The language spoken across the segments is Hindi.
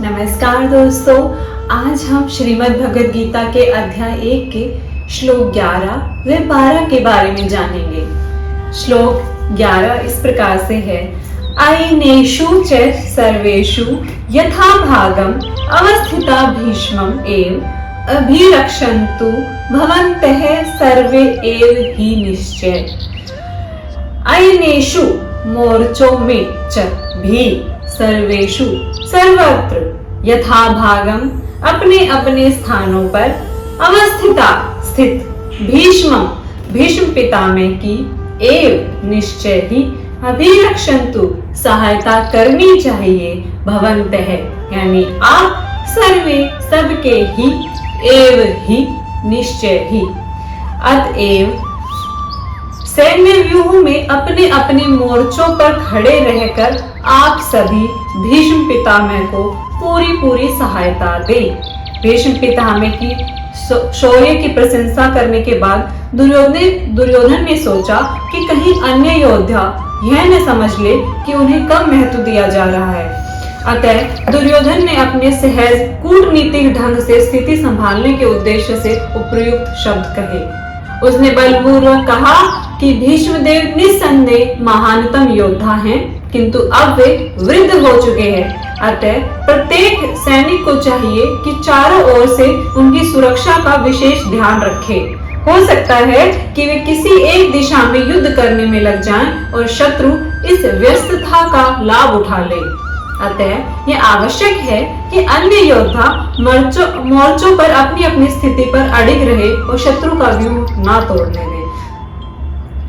नमस्कार दोस्तों, आज हम श्रीमद् भगवद गीता के अध्याय 1 के श्लोक 11 व 12 के बारे में जानेंगे। श्लोक 11 इस प्रकार से है। अयनेषु च सर्वेषु यथा भागम अवस्थिता भीष्मम एव अभिरक्षन्तु भवन्तः सर्वे एव हि निश्चय। अयनेषु मोर्चों में च भी सर्वेषु सर्वत्र यथा भागम अपने अपने स्थानों पर अवस्थिता स्थित भीष्म पितामह की एव निश्चय ही अभिरक्षन्तु सहायता करनी चाहिए। भवन्तः यानी आप सर्वे सबके ही एव ही निश्चय ही। अतएव सैन्य व्यूह में अपने अपने मोर्चों पर खड़े रहकर आप सभी भीष्म पितामह को पूरी सहायता दें। भीष्म पितामह की शौर्य की प्रशंसा करने के बाद दुर्योधन ने सोचा कि कहीं अन्य योद्धा यह न समझ ले कि उन्हें कम महत्व दिया जा रहा है। अतः दुर्योधन ने अपने सहज कूटनीतिक ढंग से स्थिति संभालने के उद्देश्य से उपयुक्त शब्द कहे। उसने बलपूर्वक कहा कि भीष्मदेव निस्संदेह महानतम योद्धा हैं, किंतु अब वे वृद्ध हो चुके हैं। अतः प्रत्येक सैनिक को चाहिए कि चारों ओर से उनकी सुरक्षा का विशेष ध्यान रखे। हो सकता है कि वे किसी एक दिशा में युद्ध करने में लग जाएं और शत्रु इस व्यस्तता का लाभ उठा ले। अतः यह आवश्यक है कि अन्य योद्धा मोर्चों पर अपनी अपनी स्थिति पर अडिग रहे और शत्रु का व्यूह ना तोड़ने दे।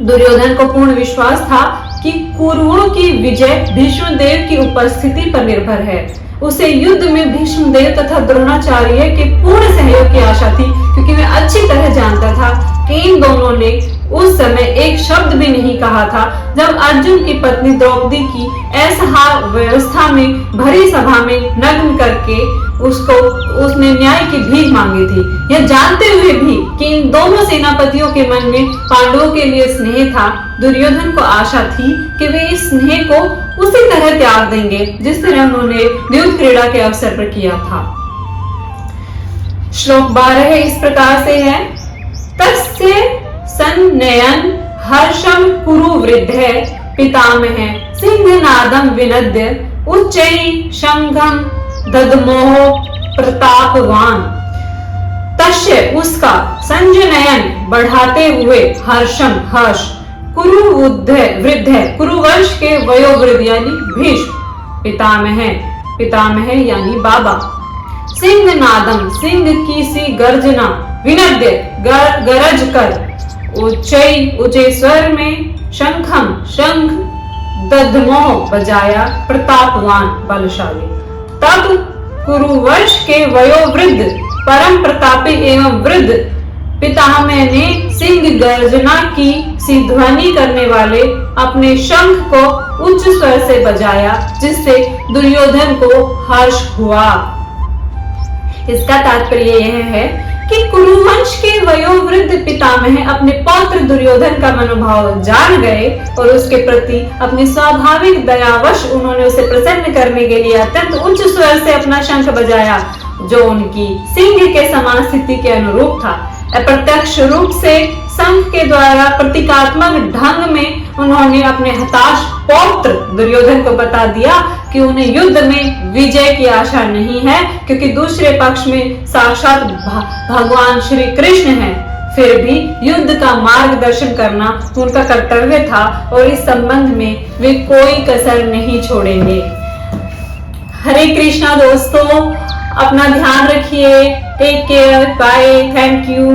दुर्योधन को पूर्ण विश्वास था कि कौरवों की विजय भीष्मदेव की उपस्थिति पर निर्भर है। उसे युद्ध में भीष्मदेव तथा द्रोणाचार्य के पूर्ण सहयोग की आशा थी, क्योंकि वह अच्छी तरह जानता था कि इन दोनों ने उस समय एक शब्द भी नहीं कहा था जब अर्जुन की पत्नी द्रौपदी की असहाय व्यवस्था में भरी सभा में नग्न करके उसने न्याय की भीख मांगी थी। यह जानते हुए भी कि इन दोनों सेनापतियों के मन में पांडवों के लिए स्नेह था, दुर्योधन को आशा थी कि वे इस स्नेह को उसी तरह त्याग देंगे जिस तरह उन्होंने युद्ध क्रीड़ा के अवसर पर किया था। श्लोक 12 इस प्रकार से है। तस्य सन्नयन हर्षम कुरु वृद्धे पितामह सिंहनादम विनद्य उच्चैः शंखं दद्मोह प्रतापवान। तस्य उसका संजनयन बढ़ाते हुए हर्षम हर्ष कुरु वृद्धे कुरुवंश के वयोवृद्ध यानी भीष्म पितामह यानी बाबा। सिंहनादम सिंह की सी गर्जना विनद्य गरज कर ऊंचे स्वर में शंख दद्मोह बजाया प्रतापवान बलशाली। तब कुरुवंश के वयोवृद्ध परम प्रतापी एवं वृद्ध पितामह ने सिंह गर्जना की सी ध्वनि करने वाले अपने शंख को उच्च स्वर से बजाया, जिससे दुर्योधन को हर्ष हुआ। इसका तात्पर्य यह है कि कुरुवंश के वयोवृद्ध पितामह अपने पौत्र दुर्योधन का मनोभाव जान गए और उसके प्रति अपनी स्वाभाविक दयावश उन्होंने उसे प्रसन्न करने के लिए अत्यंत उच्च स्वर से अपना शंख बजाया, जो उनकी सिंह के समान स्थिति के अनुरूप था। अप्रत्यक्ष रूप से शंख के द्वारा प्रतीकात्मक ढंग में उन्होंने अपने हताश पौत्र दुर्योधन को बता दिया कि उन्हें युद्ध में विजय की आशा नहीं है, क्योंकि दूसरे पक्ष में साक्षात भगवान श्री कृष्ण हैं। फिर भी युद्ध का मार्गदर्शन करना उनका कर्तव्य था और इस संबंध में वे कोई कसर नहीं छोड़ेंगे। हरे कृष्णा दोस्तों, अपना ध्यान रखिए। Take care, bye, thank you.